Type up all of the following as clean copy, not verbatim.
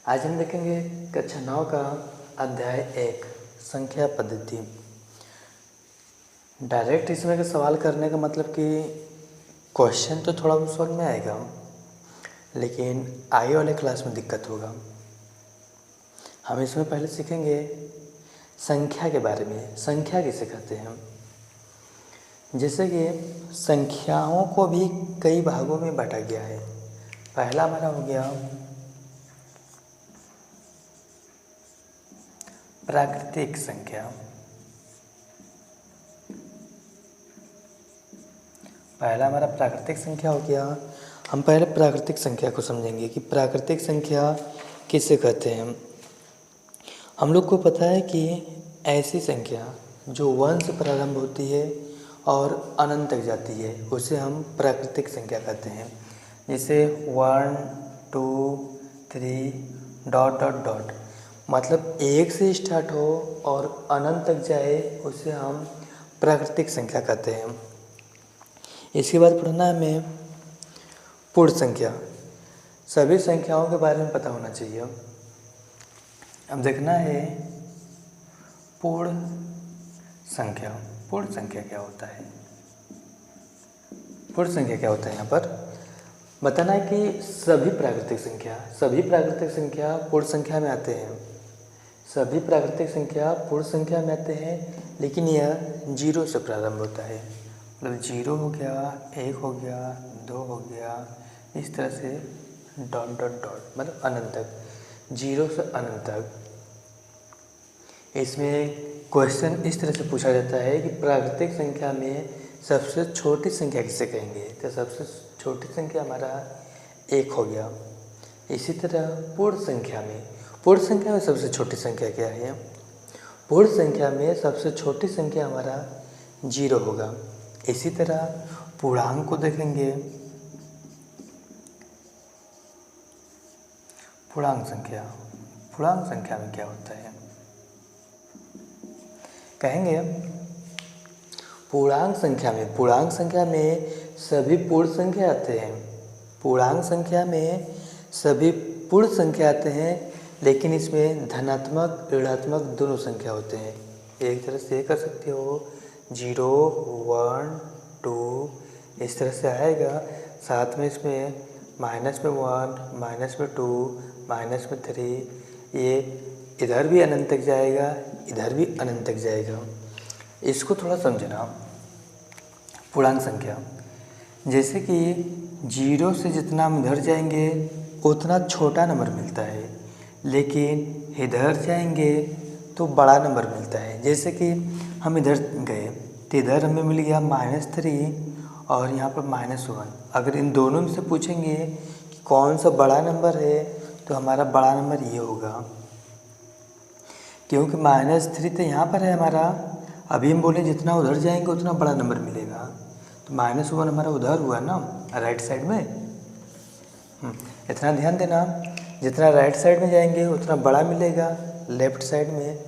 आज हम देखेंगे कक्षा 9 का अध्याय 1 संख्या पद्धति। डायरेक्ट इसमें का सवाल करने का मतलब कि क्वेश्चन तो थोड़ा बहुत समझ में आएगा, लेकिन आगे वाले क्लास में दिक्कत होगा। हम इसमें पहले सीखेंगे संख्या के बारे में। संख्या किसे कहते हैं? जैसे कि संख्याओं को भी कई भागों में बांटा गया है। पहला हमारा हो गया प्राकृतिक संख्या। पहला हमारा प्राकृतिक संख्या हो गया। हम पहले प्राकृतिक संख्या को समझेंगे कि प्राकृतिक संख्या किसे कहते हैं। हम लोग को पता है कि ऐसी संख्या जो 1 से प्रारंभ होती है और अनंत तक जाती है उसे हम प्राकृतिक संख्या कहते हैं। जैसे 1 2 3 डॉट डॉट डॉट, मतलब 1 से स्टार्ट हो और अनंत तक जाए उसे हम प्राकृतिक संख्या कहते हैं। इसके बाद पढ़ना है हमें पूर्ण संख्या। सभी संख्याओं के बारे में पता होना चाहिए। अब देखना है पूर्ण संख्या। पूर्ण संख्या क्या होता है? पूर्ण संख्या क्या होता है? यहाँ पर बताना है कि सभी प्राकृतिक संख्या पूर्ण संख्या में आते हैं। सभी प्राकृतिक संख्या पूर्ण संख्या में आते हैं, लेकिन यह 0 से प्रारंभ होता है। मतलब 0 हो गया, 1 हो गया, 2 हो गया, इस तरह से डॉट डॉट डॉट, मतलब अनंत तक, 0 से अनंत तक। इसमें क्वेश्चन इस तरह से पूछा जाता है कि प्राकृतिक संख्या में सबसे छोटी संख्या किसे कहेंगे? तो सबसे छोटी संख्या हमारा 1 हो गया। इसी तरह पूर्ण संख्या में सबसे छोटी संख्या क्या है? पूर्ण संख्या में सबसे छोटी संख्या हमारा 0 होगा। इसी तरह पूर्णांक को देखेंगे। पूर्णांक संख्या में क्या होता है? कहेंगे पूर्णांक संख्या में सभी पूर्ण संख्या आते हैं। पूर्णांक संख्या में सभी पूर्ण संख्या आते हैं, लेकिन इसमें धनात्मक ऋणात्मक दोनों संख्या होते हैं। एक तरह से कर सकते हो 0 1 2, इस तरह से आएगा। साथ में इसमें माइनस में 1, माइनस में 2, माइनस में 3, ये इधर भी अनंत तक जाएगा, इधर भी अनंत तक जाएगा। इसको थोड़ा समझना। पूर्णांक संख्या जैसे कि 0 से जितना हम इधर जाएंगे उतना छोटा नंबर मिलता है, लेकिन इधर जाएंगे तो बड़ा नंबर मिलता है। जैसे कि हम इधर गए तो इधर हमें मिल गया -3 और यहाँ पर -1। अगर इन दोनों में से पूछेंगे कि कौन सा बड़ा नंबर है, तो हमारा बड़ा नंबर ये होगा, क्योंकि -3 तो यहाँ पर है हमारा। अभी हम बोले जितना उधर जाएंगे उतना बड़ा नंबर मिलेगा, तो -1 हमारा उधर हुआ ना, राइट साइड में। इतना ध्यान देना, जितना राइट साइड में जाएंगे उतना बड़ा मिलेगा, लेफ्ट साइड में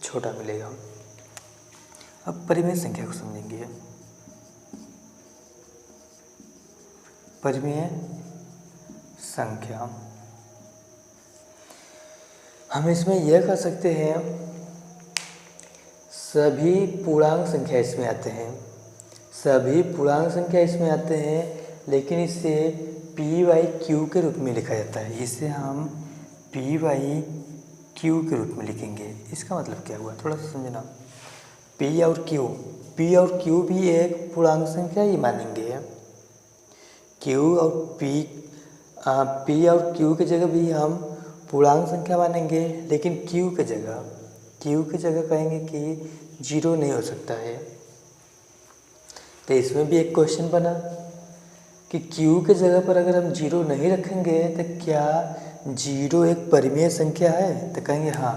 छोटा मिलेगा। अब परिमेय संख्या को समझेंगे। परिमेय संख्या हम इसमें यह कह सकते हैं सभी पूर्णांक संख्या इसमें आते हैं, लेकिन इसे p/q के रूप में लिखा जाता है। इसे हम p/q के रूप में लिखेंगे। इसका मतलब क्या हुआ, थोड़ा सा समझना। p और q भी एक पूर्णांक संख्या ही मानेंगे। p और q की जगह भी हम पूर्णांक संख्या मानेंगे, लेकिन q की जगह कहेंगे कि 0 नहीं हो सकता है। तो इसमें भी एक क्वेश्चन बना कि q की जगह पर अगर हम 0 नहीं रखेंगे तो क्या 0 एक परिमेय संख्या है? तो कहेंगे हाँ।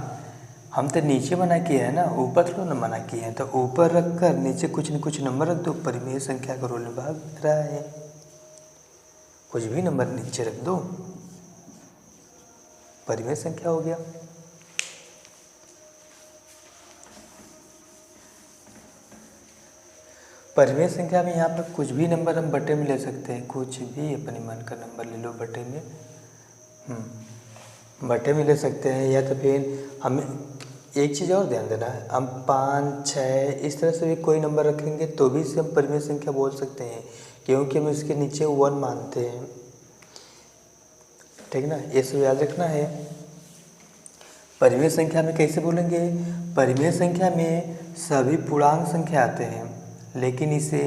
हम तो नीचे मना किए हैं ना, ऊपर थोड़ा ना मना किए हैं। तो ऊपर रख कर नीचे कुछ न कुछ नंबर रख दो, परिमेय संख्या का रोल निभा रहा है। कुछ भी नंबर नीचे रख दो, परिमेय संख्या हो गया। परिमेय संख्या में यहाँ पर कुछ भी नंबर हम बटे में ले सकते हैं। कुछ भी अपने मन का नंबर ले लो बटे में। बटे में ले सकते हैं, या तो फिर हमें एक चीज़ और ध्यान देना है, हम 5, 6 इस तरह से भी कोई नंबर रखेंगे तो भी इसे हम परिमेय संख्या बोल सकते हैं, क्योंकि हम इसके नीचे 1 मानते हैं। ठीक ना, ये सब याद रखना है। परिमेय संख्या में कैसे बोलेंगे? परिमेय संख्या में सभी पूर्णांक संख्या आते हैं, लेकिन इसे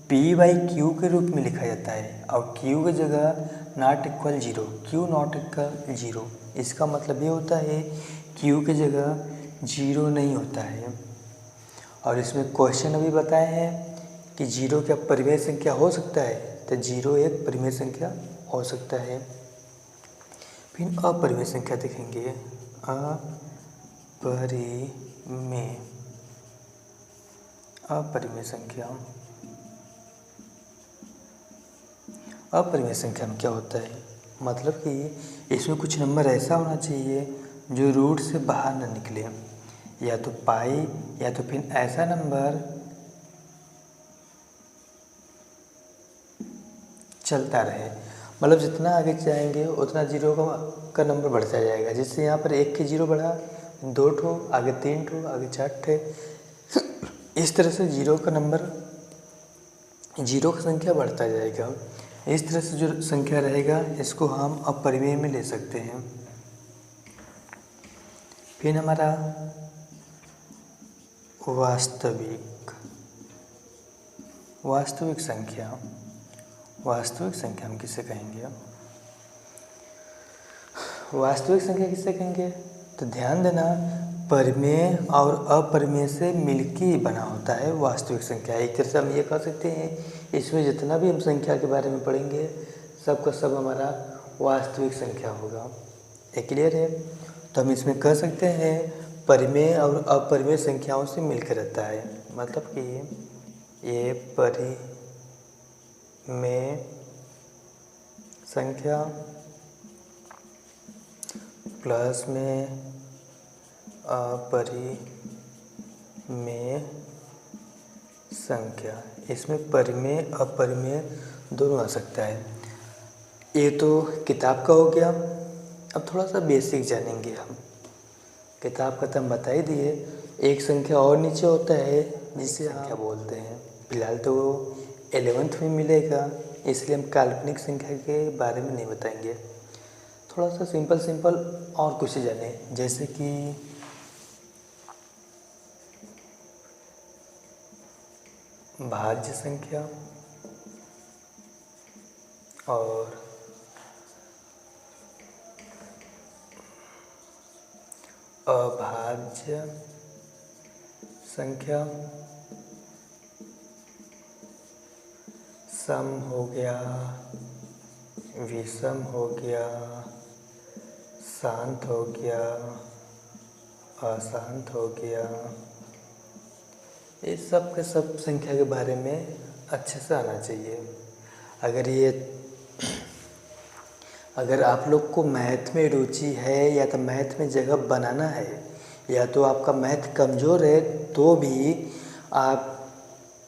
p/q के रूप में लिखा जाता है, और q की जगह not equal 0, q not equal 0। इसका मतलब ये होता है q की जगह 0 नहीं होता है। और इसमें क्वेश्चन अभी बताए हैं कि 0 क्या परिमेय संख्या हो सकता है, तो 0 एक परिमेय संख्या हो सकता है। फिर अपरिमेय संख्या देखेंगे, अपरिमेय संख्या। अपरिमेय संख्या में क्या होता है, मतलब कि इसमें कुछ नंबर ऐसा होना चाहिए जो रूट से बाहर न निकले, या तो पाई या तो फिर ऐसा नंबर चलता रहे। मतलब जितना आगे जाएंगे उतना 0 का नंबर बढ़ता जाएगा। जिससे यहाँ पर 1 के 0 बढ़ा, 2 ठो, आगे 3 ठो, आगे 4 ठे, इस तरह से 0 का नंबर, 0 का संख्या बढ़ता जाएगा। इस तरह से जो संख्या रहेगा इसको हम अपरिमेय में ले सकते हैं। फिर हमारा वास्तविक संख्या। वास्तविक संख्या हम किसे कहेंगे? वास्तविक संख्या किसे कहेंगे? तो ध्यान देना, परिमेय और अपरिमेय से मिलके ही बना होता है वास्तविक संख्या। एक तरह से हम ये कह सकते हैं, इसमें जितना भी हम संख्या के बारे में पढ़ेंगे सब का सब हमारा वास्तविक संख्या होगा। ये क्लियर है? तो हम इसमें कह सकते हैं परिमेय और अपरिमेय संख्याओं से मिलकर रहता है। मतलब कि ये परिमेय संख्या प्लस में अपरिमेय संख्या, इसमें परिमेय अपरिमेय दोनों आ सकता है। ये तो किताब का हो गया। अब थोड़ा सा बेसिक जानेंगे हम। किताब का तो हम बता ही दिए। एक संख्या और नीचे होता है जिसे संख्या बोलते हैं। फिलहाल तो वो 11th में मिलेगा, इसलिए हम काल्पनिक संख्या के बारे में नहीं बताएंगे। थोड़ा सा सिंपल और कुछ जाने, जैसे कि भाज्य संख्या और अभाज्य संख्या, सम हो गया, विषम हो गया, शांत हो गया, अशांत हो गया। ये सब के सब संख्या के बारे में अच्छे से आना चाहिए। अगर आप लोग को मैथ में रुचि है या तो मैथ में जगह बनाना है, या तो आपका मैथ कमज़ोर है, तो भी आप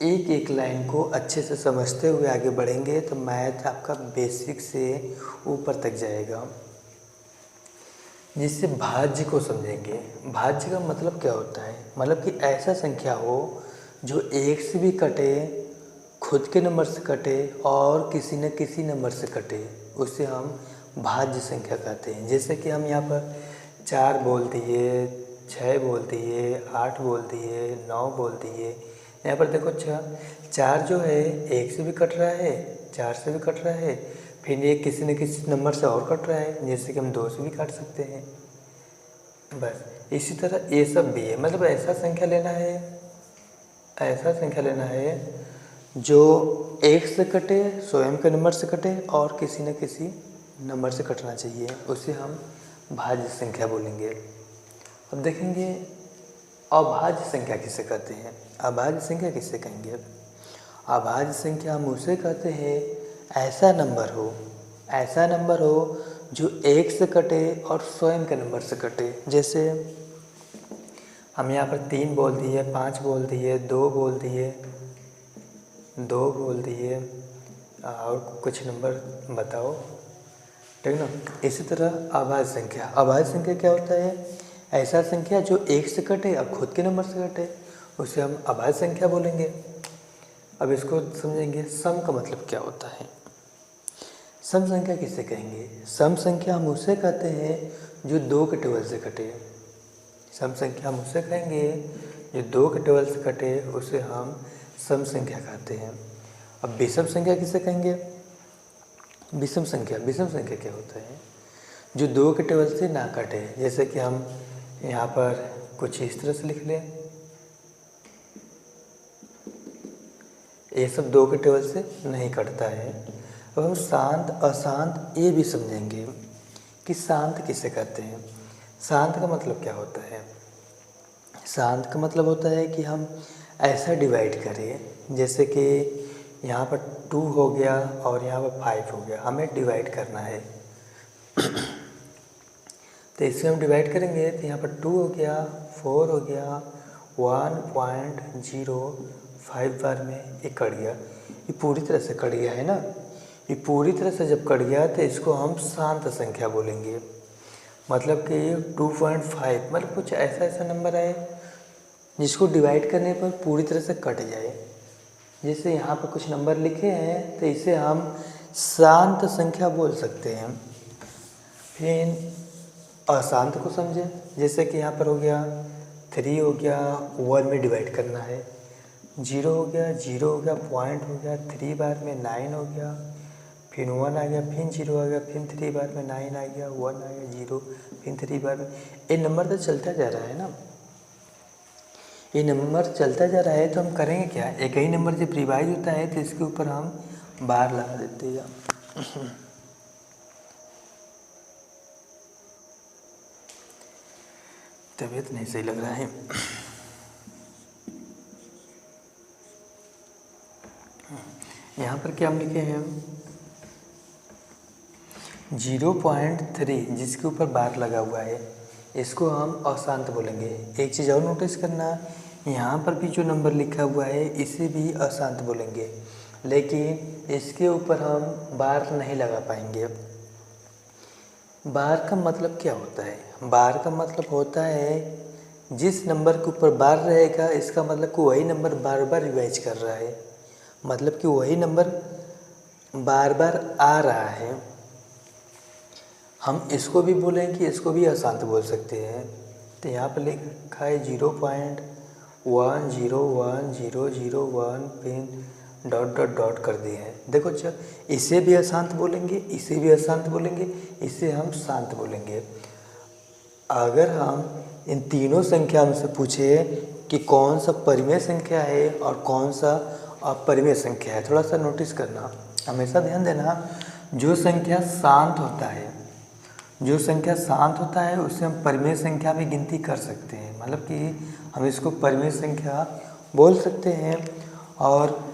एक एक लाइन को अच्छे से समझते हुए आगे बढ़ेंगे तो मैथ आपका बेसिक से ऊपर तक जाएगा। जिससे भाज्य को समझेंगे। भाज्य का मतलब क्या होता है? मतलब कि ऐसा संख्या हो जो एक से भी कटे, खुद के नंबर से कटे और किसी न किसी नंबर से कटे, उसे हम भाज्य संख्या कहते हैं। जैसे कि हम यहाँ पर 4 बोल दिए, 6 बोल दिए, 8 बोल दिए, 9 बोल दिए। यहाँ पर देखो 4 जो है एक से भी कट रहा है, 4 से भी कट रहा है, फिर ये किसी न किसी नंबर से और कट रहा है, जैसे कि हम 2 से भी काट सकते हैं। बस इसी तरह ये सब भी है। मतलब ऐसा संख्या लेना है जो एक से कटे, स्वयं के नंबर से कटे और किसी न किसी नंबर से कटना चाहिए, उसे हम भाज्य संख्या बोलेंगे। अब देखेंगे अभाज्य संख्या किसे कहते हैं। अभाज्य संख्या किसे कहेंगे? अभाज्य संख्या हम उसे कहते हैं ऐसा नंबर हो जो एक से कटे और स्वयं के नंबर से कटे। जैसे हम यहाँ पर 3 बोल दिए, 5 बोल दिए, 2 बोल दिए और कुछ नंबर बताओ। ठीक ना। इसी तरह अभाज्य संख्या, अभाज्य संख्या क्या होता है? ऐसा संख्या जो एक से कटे और खुद के नंबर से कटे, उसे हम अभाज्य संख्या बोलेंगे। अब इसको समझेंगे, सम का मतलब क्या होता है। सम संख्या किसे कहेंगे? सम संख्या हम उसे कहते हैं जो दो के टेबल से कटे। सम संख्या हम उसे कहेंगे जो दो के टेबल से कटे, उसे हम सम संख्या कहते हैं। अब विषम संख्या किसे कहेंगे? विषम संख्या क्या होता है? जो दो के टेबल से ना कटे। जैसे कि हम यहाँ पर कुछ इस तरह से लिख लें, ये सब दो के टेबल से नहीं कटता है। अब हम शांत अशांत ये भी समझेंगे कि शांत किसे कहते हैं। शांत का मतलब क्या होता है? शांत का मतलब होता है कि हम ऐसा डिवाइड करें, जैसे कि यहाँ पर 2 हो गया और यहाँ पर 5 हो गया, हमें डिवाइड करना है। तो इससे हम डिवाइड करेंगे तो यहाँ पर 2 हो गया, 4 हो गया, 1.05 बार में ये कट गया। ये पूरी तरह से कट गया है ना। ये पूरी तरह से जब कट गया तो इसको हम शांत संख्या बोलेंगे। मतलब कि 2.5 मतलब कुछ ऐसा नंबर है जिसको डिवाइड करने पर पूरी तरह से कट जाए। जैसे यहाँ पर कुछ नंबर लिखे हैं तो इसे हम शांत संख्या बोल सकते हैं। फिर अशांत को समझें, जैसे कि यहाँ पर हो गया 3 हो गया, 1 में डिवाइड करना है, 0 हो गया, 0 हो गया, पॉइंट हो गया, 3 बार में 9 हो गया, फिर 1 आ गया, फिर 0 आ गया, फिर 3 बार में 9 आ गया, 1 आ गया, 0, फिर 3 बार में। ये नंबर तो चलता जा रहा है ना, ये नंबर चलता जा रहा है। तो हम करेंगे क्या? एक ही नंबर जब रिवाइज होता है तो इसके ऊपर हम बार लगा देते हैं। तबीयत नहीं सही लग रहा है। यहाँ पर क्या हम लिखे हैं? 0.3 जिसके ऊपर बार लगा हुआ है, इसको हम अशांत बोलेंगे। एक चीज़ और नोटिस करना, यहाँ पर भी जो नंबर लिखा हुआ है इसे भी अशांत बोलेंगे, लेकिन इसके ऊपर हम बार नहीं लगा पाएंगे। बार का मतलब क्या होता है? बार का मतलब होता है जिस नंबर के ऊपर बार रहेगा, इसका मतलब कि वही नंबर बार बार रिवाइज कर रहा है, मतलब कि वही नंबर बार बार आ रहा है। हम इसको भी बोलेंगे, इसको भी अशांत बोल सकते हैं। तो यहाँ पर लिखा है 0.1010001 पिन डॉट कर दिए हैं। देखो अच्छा, इसे भी अशांत बोलेंगे, इसे भी अशांत बोलेंगे, इसे हम शांत बोलेंगे। अगर हम इन तीनों संख्या हमसे पूछे कि कौन सा परिमेय संख्या है और कौन सा अपरिमेय संख्या है, थोड़ा सा नोटिस करना, हमेशा ध्यान देना। जो संख्या शांत होता है, जो संख्या शांत होता है उससे हम परिमेय संख्या में गिनती कर सकते हैं, मतलब कि हम इसको परिमेय संख्या बोल सकते हैं। और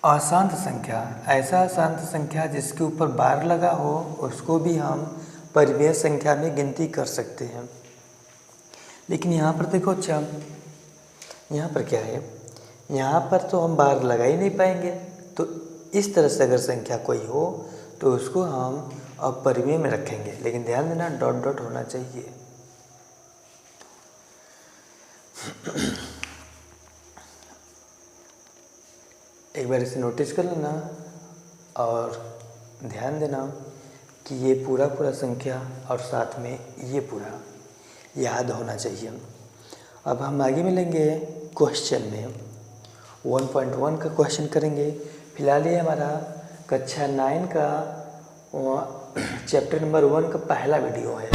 अशांत संख्या, ऐसा अशांत संख्या जिसके ऊपर बार लगा हो, उसको भी हम परिमेय संख्या में गिनती कर सकते हैं। लेकिन यहाँ पर देखो अच्छा, यहाँ पर क्या है? यहाँ पर तो हम बार लगा ही नहीं पाएंगे। तो इस तरह से अगर संख्या कोई हो तो उसको हम अपरिमेय में रखेंगे, लेकिन ध्यान देना डॉट डॉट होना चाहिए। एक बार इसे नोटिस कर लेना और ध्यान देना कि ये पूरा संख्या और साथ में ये पूरा याद होना चाहिए। अब हम आगे मिलेंगे क्वेश्चन में, 1.1 का क्वेश्चन करेंगे। फिलहाल ये हमारा कक्षा 9 का चैप्टर नंबर 1 का पहला वीडियो है।